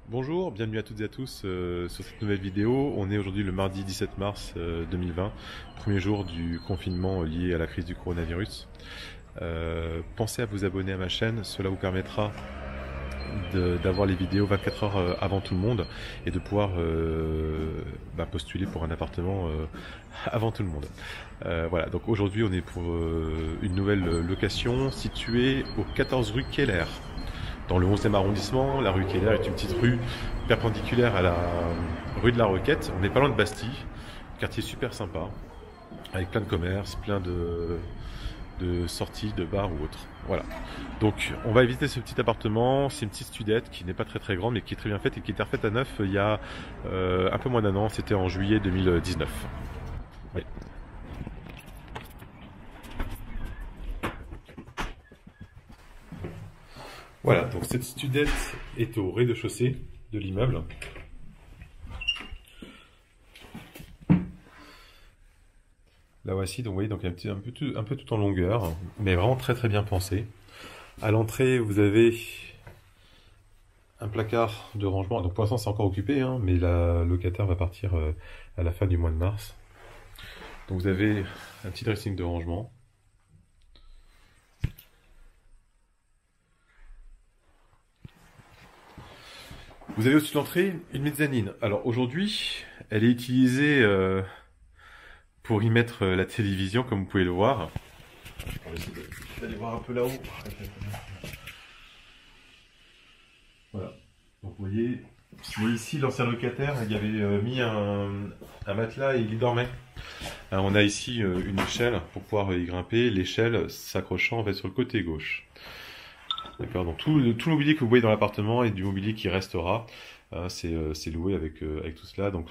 Bonjour, bienvenue à toutes et à tous sur cette nouvelle vidéo. On est aujourd'hui le mardi 17 mars 2020, premier jour du confinement lié à la crise du coronavirus. Pensez à vous abonner à ma chaîne, cela vous permettra d'avoir les vidéos 24 heures avant tout le monde et de pouvoir postuler pour un appartement avant tout le monde. Voilà, donc aujourd'hui on est pour une nouvelle location située au 14 rue Keller. Dans le 11e arrondissement, la rue Keller est une petite rue perpendiculaire à la rue de la Roquette. On n'est pas loin de Bastille, quartier super sympa, avec plein de commerces, plein de sorties, de bars ou autres. Voilà. Donc on va visiter ce petit appartement. C'est une petite studette qui n'est pas très grande mais qui est très bien faite et qui était refaite à neuf il y a un peu moins d'un an. C'était en juillet 2019. Oui. Voilà, donc cette studette est au rez-de-chaussée de l'immeuble. La voici, donc vous voyez, donc un peu tout en longueur, mais vraiment très bien pensé. À l'entrée, vous avez un placard de rangement. Donc pour l'instant, c'est encore occupé, hein, mais la locataire va partir à la fin du mois de mars. Donc vous avez un petit dressing de rangement. Vous avez au-dessus de l'entrée une mezzanine. Alors aujourd'hui, elle est utilisée pour y mettre la télévision, comme vous pouvez le voir. On va essayer d'aller voir un peu là-haut. Voilà. Donc vous voyez ici, l'ancien locataire, il y avait mis un matelas et il y dormait. Alors, on a ici une échelle pour pouvoir y grimper. L'échelle s'accrochant en fait sur le côté gauche. D'accord, donc tout le mobilier que vous voyez dans l'appartement est du mobilier qui restera. C'est loué avec tout cela. Donc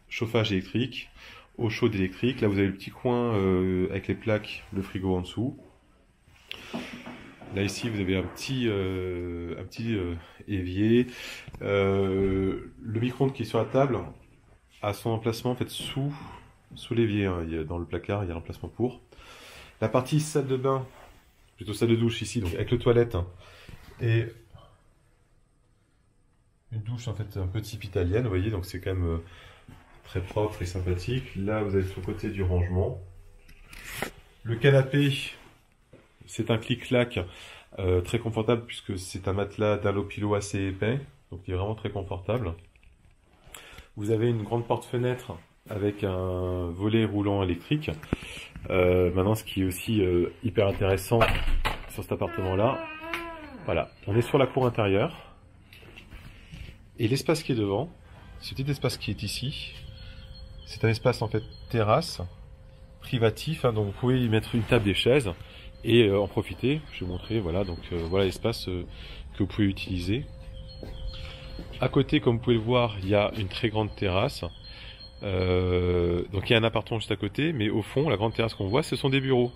chauffage électrique, eau chaude électrique. Là vous avez le petit coin avec les plaques, le frigo en dessous. Là ici vous avez un petit évier. Le micro-ondes qui est sur la table a son emplacement en fait sous l'évier. Hein. Dans le placard il y a un emplacement pour. La partie salle de bain, plutôt salle de douche ici, donc avec le toilette. Hein. Et une douche en fait un peu type italienne, vous voyez, donc c'est quand même très propre et sympathique. Là vous avez sur le côté du rangement. Le canapé, c'est un clic-clac très confortable puisque c'est un matelas d'Allopilo assez épais, donc il est vraiment très confortable. Vous avez une grande porte-fenêtre avec un volet roulant électrique. Maintenant ce qui est aussi hyper intéressant sur cet appartement-là, voilà, on est sur la cour intérieure et l'espace qui est devant, ce petit espace qui est ici, c'est un espace en fait terrasse, privatif, hein, donc vous pouvez y mettre une table et chaises et en profiter. Je vais vous montrer, voilà, donc voilà l'espace que vous pouvez utiliser. À côté, comme vous pouvez le voir, il y a une très grande terrasse. Donc il y a un appartement juste à côté, mais au fond, la grande terrasse qu'on voit, ce sont des bureaux.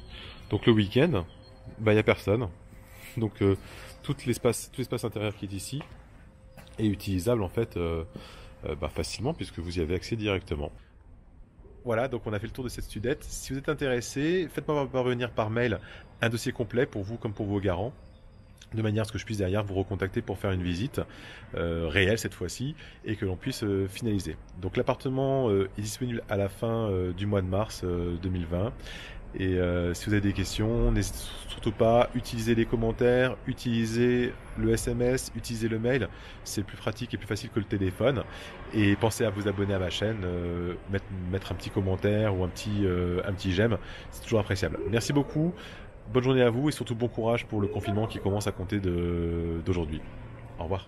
Donc le week-end, il n'y a personne. Donc tout l'espace intérieur qui est ici est utilisable en fait facilement puisque vous y avez accès directement. Voilà, donc on a fait le tour de cette studette. Si vous êtes intéressé, faites-moi parvenir par mail un dossier complet pour vous comme pour vos garants, de manière à ce que je puisse derrière vous recontacter pour faire une visite réelle cette fois-ci et que l'on puisse finaliser. Donc l'appartement est disponible à la fin du mois de mars 2020. Et si vous avez des questions, n'hésitez surtout pas, utilisez les commentaires, utilisez le SMS, utilisez le mail, c'est plus pratique et plus facile que le téléphone. Et pensez à vous abonner à ma chaîne, mettre un petit commentaire ou un petit j'aime, c'est toujours appréciable. Merci beaucoup, bonne journée à vous et surtout bon courage pour le confinement qui commence à compter d'aujourd'hui. Au revoir.